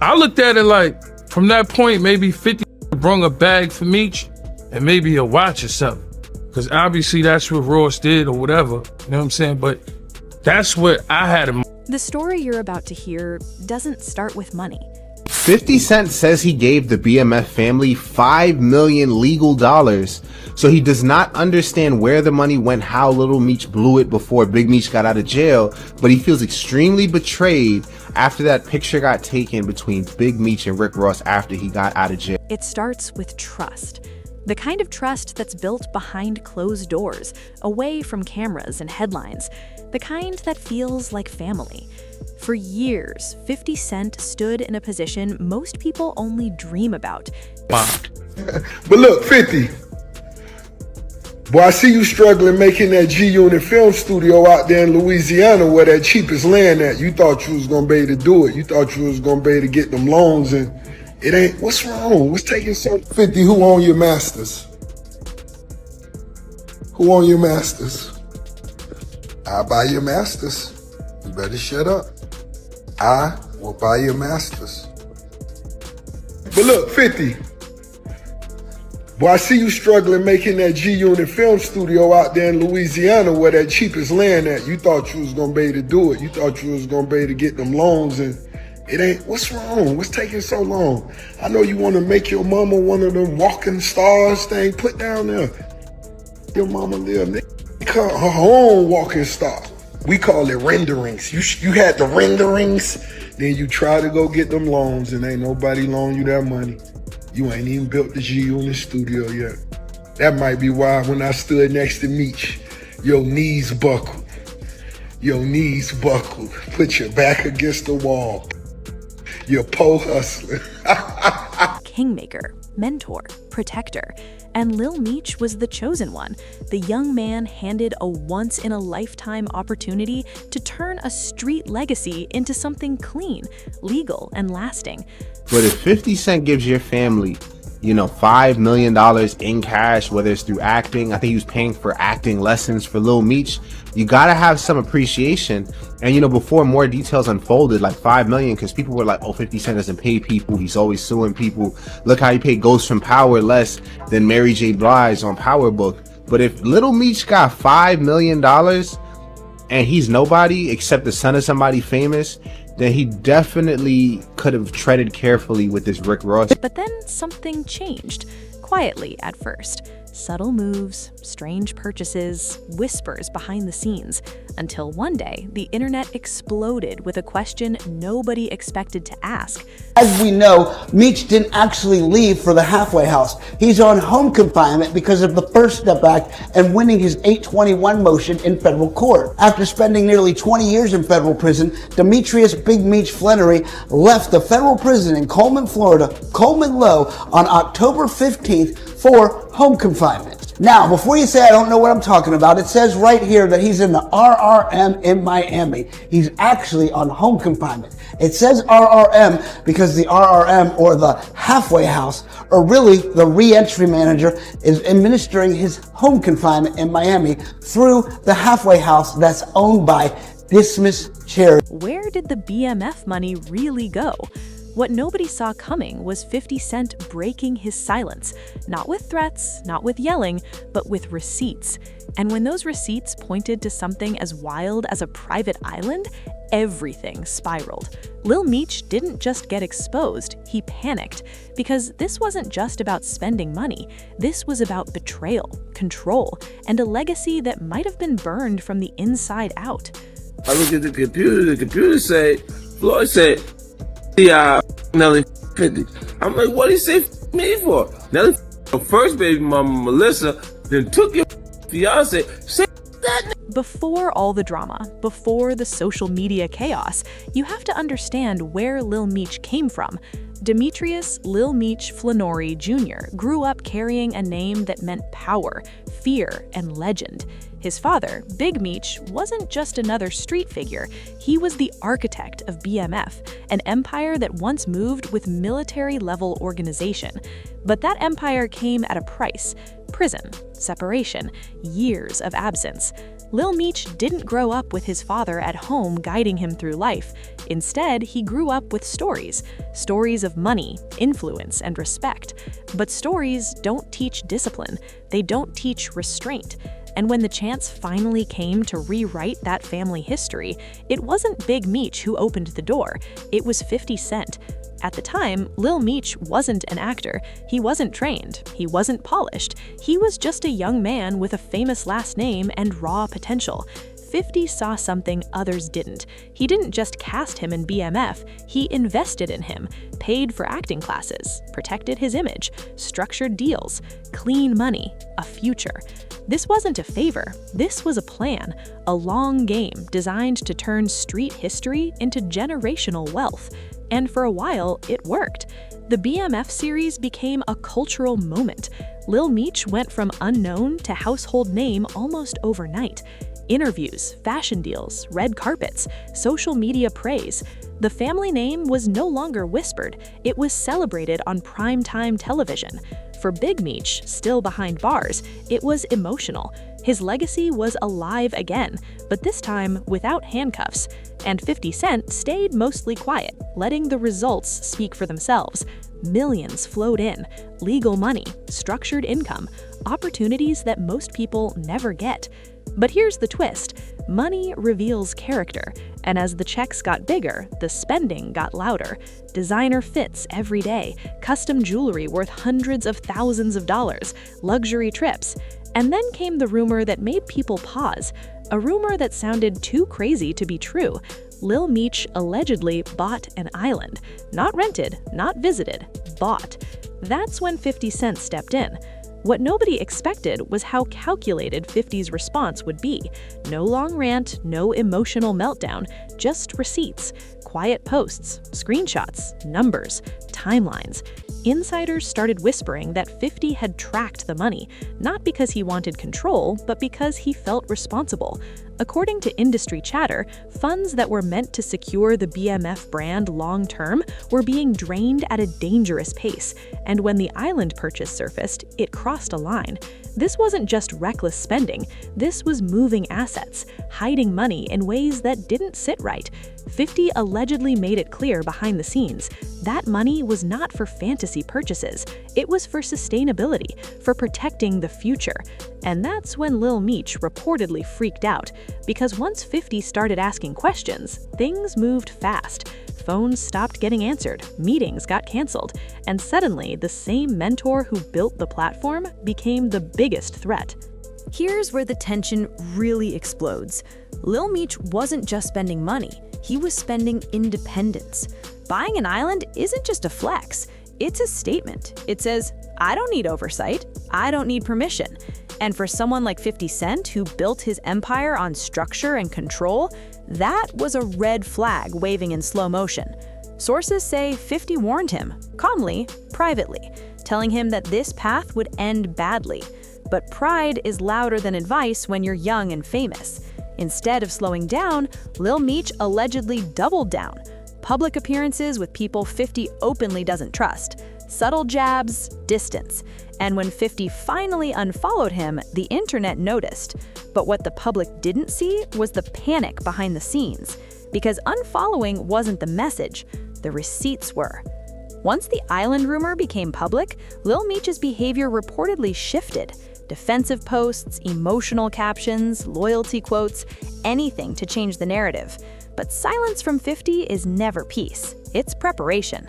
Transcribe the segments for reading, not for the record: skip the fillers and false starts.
I looked at it like, from that point, maybe 50 brung a bag for Meech and maybe a watch or something. Because obviously that's what Ross did or whatever. You know what I'm saying? But that's what I had in mind. The story you're about to hear doesn't start with money. 50 Cent says he gave the BMF family $5 million legal dollars. So he does not understand where the money went, how Lil Meech blew it before Big Meech got out of jail, but he feels extremely betrayed after that picture got taken between Big Meech and Rick Ross after he got out of jail. It starts with trust. The kind of trust that's built behind closed doors, away from cameras and headlines. The kind that feels like family. For years, 50 Cent stood in a position most people only dream about. Wow. But look, 50. Boy, I see you struggling making that G-Unit film studio out there in Louisiana where that cheapest land at. You thought you was gonna be able to do it. You thought you was gonna be able to get them loans, and it ain't. What's wrong? What's taking so? 50, who own your masters? Who own your masters? I'll buy your masters. You better shut up. I will buy your masters. But look, 50. Boy, I see you struggling making that G-Unit film studio out there in Louisiana where that cheapest land at. You thought you was gonna be able to do it. You thought you was gonna be able to get them loans, and it ain't. What's wrong? What's taking so long? I know you wanna make your mama one of them walking stars thing put down there. Your mama live, her own walking star. We call it renderings. You had the renderings, then you try to go get them loans, and ain't nobody loan you that money. You ain't even built the G-Unit studio yet. That might be why when I stood next to Meech, your knees buckled. Your knees buckled. Put your back against the wall. You're po hustling. Kingmaker, mentor, protector. And Lil Meech was the chosen one, the young man handed a once-in-a-lifetime opportunity to turn a street legacy into something clean, legal, and lasting. But if 50 Cent gives your family, $5 million in cash, whether it's through acting, I think he was paying for acting lessons for Lil Meech, you gotta have some appreciation. And before more details unfolded, like $5 million, because people were like, oh, 50 Cent doesn't pay people, he's always suing people. Look how he paid Ghost from Power less than Mary J. Blige on Power Book. But if Lil Meech got $5 million and he's nobody except the son of somebody famous, then he definitely could have treaded carefully with this Rick Ross. But then something changed, quietly at first. Subtle moves, strange purchases, whispers behind the scenes, until one day the internet exploded with a question nobody expected to ask. As we know, Meech didn't actually leave for the halfway house. He's on home confinement because of the First Step Act and winning his 821 motion in federal court. After spending nearly 20 years in federal prison, Demetrius Big Meech Flannery left the federal prison in Coleman, Florida, Coleman Low, on October 15th for home confinement. Now, before you say I don't know what I'm talking about, it says right here that he's in the RRM in Miami. He's actually on home confinement. It says RRM because the RRM, or the halfway house, or really the re-entry manager, is administering his home confinement in Miami through the halfway house that's owned by Dismiss Charity. Where did the BMF money really go? What nobody saw coming was 50 Cent breaking his silence, not with threats, not with yelling, but with receipts. And when those receipts pointed to something as wild as a private island, everything spiraled. Lil Meech didn't just get exposed, he panicked. Because this wasn't just about spending money, this was about betrayal, control, and a legacy that might have been burned from the inside out. I look at the computer said, Floyd said, yeah, Nelly 50. I'm like, what did he say me for? Nelly, first baby mama Melissa, then took your fiance. Say that. Before all the drama, before the social media chaos, you have to understand where Lil Meech came from. Demetrius Lil Meech Flannery Jr. grew up carrying a name that meant power, fear, and legend. His father, Big Meech, wasn't just another street figure. He was the architect of BMF, an empire that once moved with military-level organization. But that empire came at a price: prison, separation, years of absence. Lil Meech didn't grow up with his father at home guiding him through life. Instead, he grew up with stories. Stories of money, influence, and respect. But stories don't teach discipline. They don't teach restraint. And when the chance finally came to rewrite that family history, it wasn't Big Meech who opened the door. It was 50 Cent. At the time, Lil Meech wasn't an actor. He wasn't trained. He wasn't polished. He was just a young man with a famous last name and raw potential. 50 saw something others didn't. He didn't just cast him in BMF, he invested in him, paid for acting classes, protected his image, structured deals, clean money, a future. This wasn't a favor, this was a plan, a long game designed to turn street history into generational wealth. And for a while, it worked. The BMF series became a cultural moment. Lil Meech went from unknown to household name almost overnight. Interviews, fashion deals, red carpets, social media praise. The family name was no longer whispered, it was celebrated on primetime television. For Big Meech, still behind bars, it was emotional. His legacy was alive again, but this time without handcuffs. And 50 Cent stayed mostly quiet, letting the results speak for themselves. Millions flowed in, legal money, structured income, opportunities that most people never get. But here's the twist. Money reveals character, and as the checks got bigger, the spending got louder. Designer fits every day, custom jewelry worth hundreds of thousands of dollars, luxury trips. And then came the rumor that made people pause, a rumor that sounded too crazy to be true. Lil Meech allegedly bought an island. Not rented, not visited, bought. That's when 50 Cent stepped in. What nobody expected was how calculated 50's response would be. No long rant, no emotional meltdown, just receipts, quiet posts, screenshots, numbers, timelines. Insiders started whispering that 50 had tracked the money, not because he wanted control, but because he felt responsible. According to industry chatter, funds that were meant to secure the BMF brand long-term were being drained at a dangerous pace, and when the island purchase surfaced, it crossed a line. This wasn't just reckless spending, this was moving assets, hiding money in ways that didn't sit right. 50 allegedly made it clear behind the scenes that money was not for fantasy purchases, it was for sustainability, for protecting the future. And that's when Lil Meech reportedly freaked out, because once 50 started asking questions, things moved fast. Phones stopped getting answered, meetings got canceled, and suddenly the same mentor who built the platform became the biggest threat. Here's where the tension really explodes. Lil Meech wasn't just spending money, he was spending independence. Buying an island isn't just a flex, it's a statement. It says, I don't need oversight, I don't need permission. And for someone like 50 Cent, who built his empire on structure and control, that was a red flag waving in slow motion. Sources say 50 warned him, calmly, privately, telling him that this path would end badly. But pride is louder than advice when you're young and famous. Instead of slowing down, Lil Meech allegedly doubled down. Public appearances with people 50 openly doesn't trust. Subtle jabs, distance. And when 50 finally unfollowed him, the internet noticed. But what the public didn't see was the panic behind the scenes. Because unfollowing wasn't the message, the receipts were. Once the island rumor became public, Lil Meech's behavior reportedly shifted. Defensive posts, emotional captions, loyalty quotes, anything to change the narrative. But silence from 50 is never peace, it's preparation.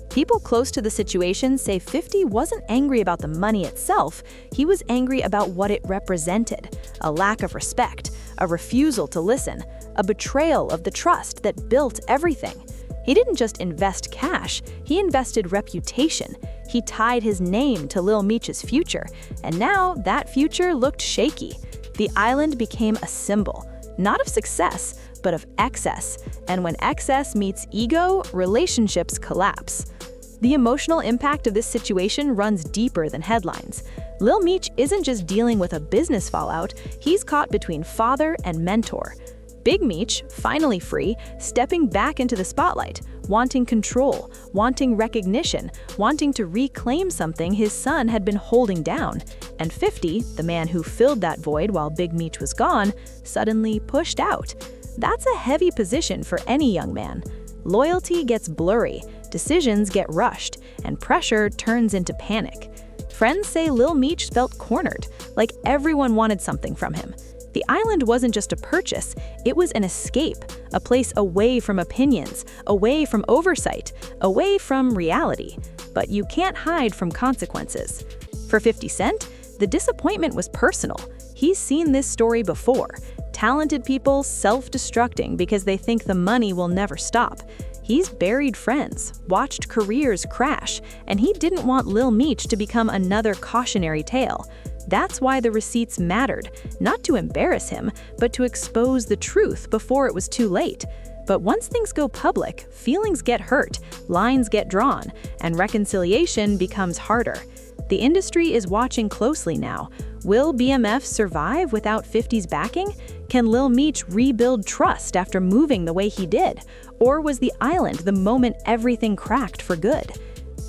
People close to the situation say 50 wasn't angry about the money itself, he was angry about what it represented. A lack of respect, a refusal to listen, a betrayal of the trust that built everything. He didn't just invest cash, he invested reputation. He tied his name to Lil Meech's future, and now that future looked shaky. The island became a symbol, not of success, but of excess. And when excess meets ego, relationships collapse. The emotional impact of this situation runs deeper than headlines. Lil Meech isn't just dealing with a business fallout, he's caught between father and mentor. Big Meech, finally free, stepping back into the spotlight, wanting control, wanting recognition, wanting to reclaim something his son had been holding down. And 50, the man who filled that void while Big Meech was gone, suddenly pushed out. That's a heavy position for any young man. Loyalty gets blurry, decisions get rushed, and pressure turns into panic. Friends say Lil Meech felt cornered, like everyone wanted something from him. The island wasn't just a purchase, it was an escape, a place away from opinions, away from oversight, away from reality. But you can't hide from consequences. For 50 Cent, the disappointment was personal. He's seen this story before. Talented people self-destructing because they think the money will never stop. He's buried friends, watched careers crash, and he didn't want Lil Meech to become another cautionary tale. That's why the receipts mattered, not to embarrass him, but to expose the truth before it was too late. But once things go public, feelings get hurt, lines get drawn, and reconciliation becomes harder. The industry is watching closely now. Will BMF survive without 50's backing? Can Lil Meech rebuild trust after moving the way he did? Or was the island the moment everything cracked for good?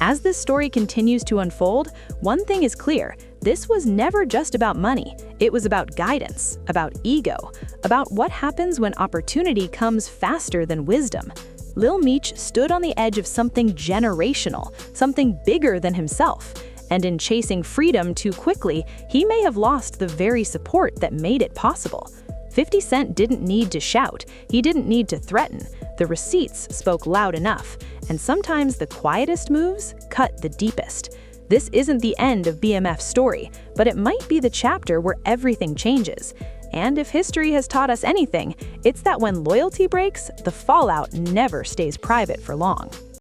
As this story continues to unfold, one thing is clear. This was never just about money. It was about guidance, about ego, about what happens when opportunity comes faster than wisdom. Lil Meech stood on the edge of something generational, something bigger than himself. And in chasing freedom too quickly, he may have lost the very support that made it possible. 50 Cent didn't need to shout, he didn't need to threaten. The receipts spoke loud enough, and sometimes the quietest moves cut the deepest. This isn't the end of BMF's story, but it might be the chapter where everything changes. And if history has taught us anything, it's that when loyalty breaks, the fallout never stays private for long.